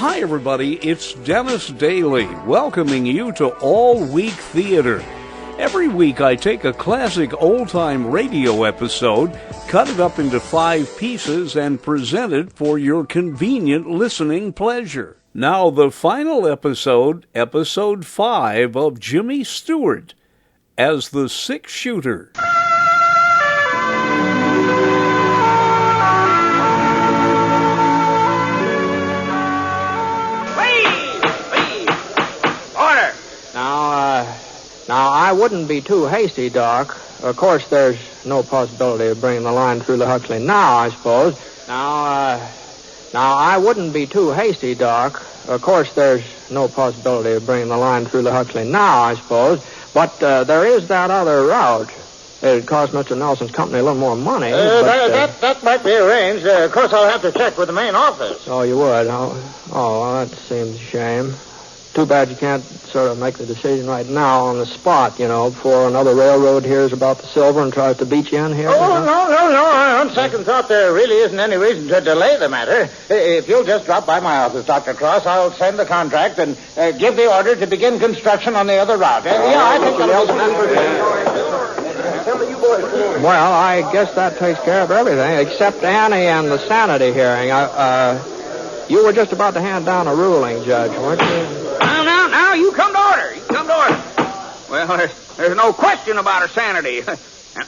Hi, everybody. It's Dennis Daly, welcoming you to All Week Theater. Every week I take a classic old-time radio episode, cut it up into 5 pieces, and present it for your convenient listening pleasure. Now, the final episode, episode 5 of Jimmy Stewart, as the 6-shooter. Now, I wouldn't be too hasty, Doc. Of course, there's no possibility of bringing the line through the Huxley now, I suppose. Now, I wouldn't be too hasty, Doc. Of course, there's no possibility of bringing the line through the Huxley now, I suppose. But there is that other route. It'd cost Mr. Nelson's company a little more money. That might be arranged. Of course, I'll have to check with the main office. Oh, you would? Oh, well, that seems a shame. Too bad you can't sort of make the decision right now on the spot, before another railroad hears about the silver and tries to beat you in here. Oh, no. On second thought, there really isn't any reason to delay the matter. If you'll just drop by my office, Dr. Cross, I'll send the contract and give the order to begin construction on the other route. I think Well, I guess that takes care of everything, except Annie and the sanity hearing. You were just about to hand down a ruling, Judge, weren't you? Now, you come to order. Well, there's no question about her sanity. And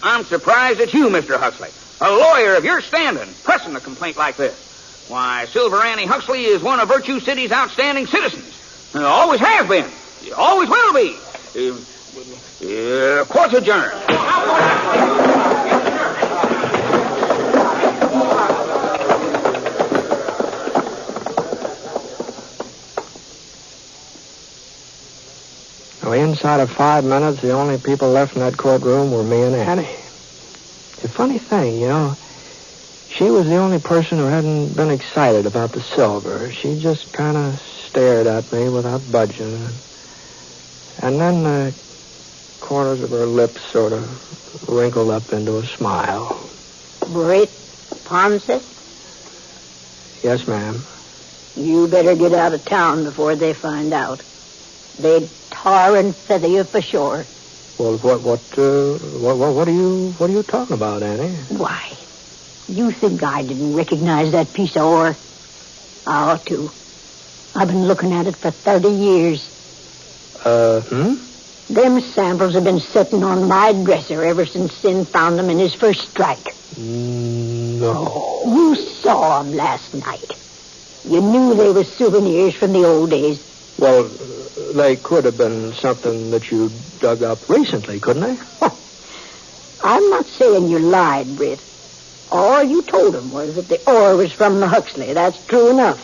I'm surprised at you, Mr. Huxley. A lawyer of your standing, pressing a complaint like this. Why, Silver Annie Huxley is one of Virtue City's outstanding citizens. Always has been. Always will be. Court's adjourned. Well, inside of 5 minutes, the only people left in that courtroom were me and Annie. It's a funny thing, She was the only person who hadn't been excited about the silver. She just kind of stared at me without budging. And then the corners of her lips sort of wrinkled up into a smile. Britt Ponset? Yes, ma'am. You better get out of town before they find out. They'd tar and feather you for sure. Well, what are you talking about, Annie? Why, you think I didn't recognize that piece of ore? I ought to. I've been looking at it for 30 years. Them samples have been sitting on my dresser ever since Sin found them in his first strike. No. You saw them last night. You knew they were souvenirs from the old days. Well, they could have been something that you dug up recently, couldn't they? I'm not saying you lied, Britt. All you told them was that the ore was from the Huxley. That's true enough.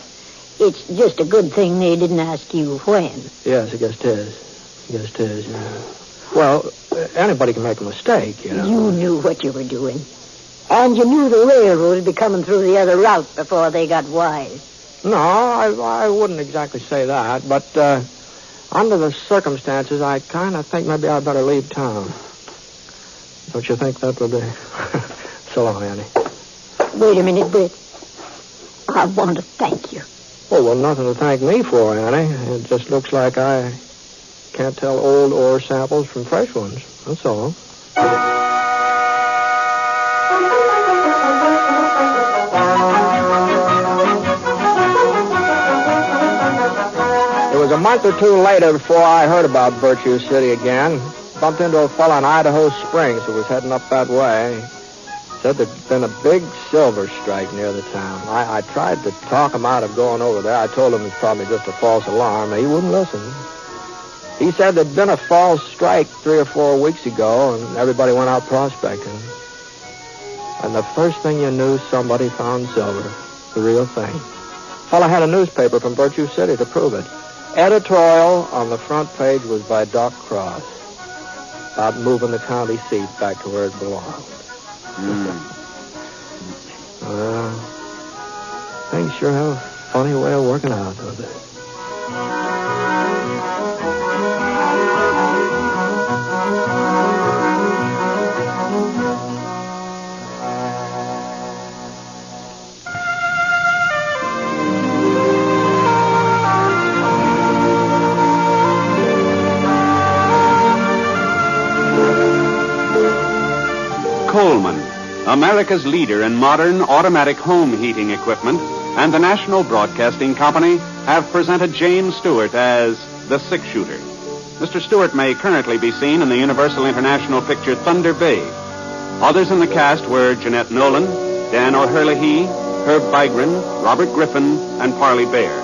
It's just a good thing they didn't ask you when. Yes, I guess it is. Well, anybody can make a mistake, You knew what you were doing. And you knew the railroad would be coming through the other route before they got wise. No, I wouldn't exactly say that, but under the circumstances, I kind of think maybe I'd better leave town. Don't you think that would be... So long, Annie. Wait a minute, Britt. I want to thank you. Oh, well, nothing to thank me for, Annie. It just looks like I can't tell old ore samples from fresh ones. That's all. It was a month or two later before I heard about Virtue City again. Bumped into a fellow in Idaho Springs who was heading up that way. Said there'd been a big silver strike near the town. I tried to talk him out of going over there. I told him it was probably just a false alarm. He wouldn't listen. He said there'd been a false strike 3 or 4 weeks ago, and everybody went out prospecting. And the first thing you knew, somebody found silver. The real thing. Fellow had a newspaper from Virtue City to prove it. Editorial on the front page was by Doc Cross about moving the county seat back to where it belonged. Well, things sure have a funny way of working out, don't they? Coleman, America's leader in modern automatic home heating equipment, and the National Broadcasting Company have presented James Stewart as the six-shooter. Mr. Stewart may currently be seen in the Universal International picture Thunder Bay. Others in the cast were Jeanette Nolan, Dan O'Herlihy, Herb Vigran, Robert Griffin, and Parley Bear.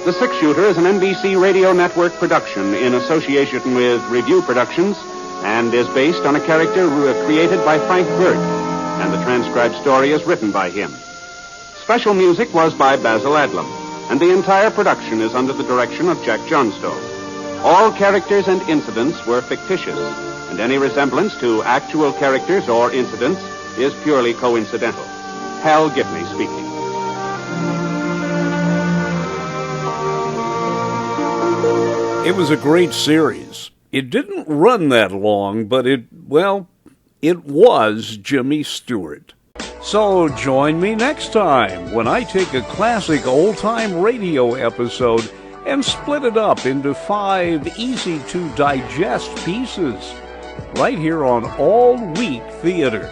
The Six-Shooter is an NBC Radio Network production in association with Review Productions and is based on a character created by Frank Burt, and the transcribed story is written by him. Special music was by Basil Adlam, and the entire production is under the direction of Jack Johnstone. All characters and incidents were fictitious, and any resemblance to actual characters or incidents is purely coincidental. Hal Giffney speaking. It was a great series. It didn't run that long, but it was Jimmy Stewart. So join me next time when I take a classic old-time radio episode and split it up into 5 easy-to-digest pieces, right here on All Week Theater.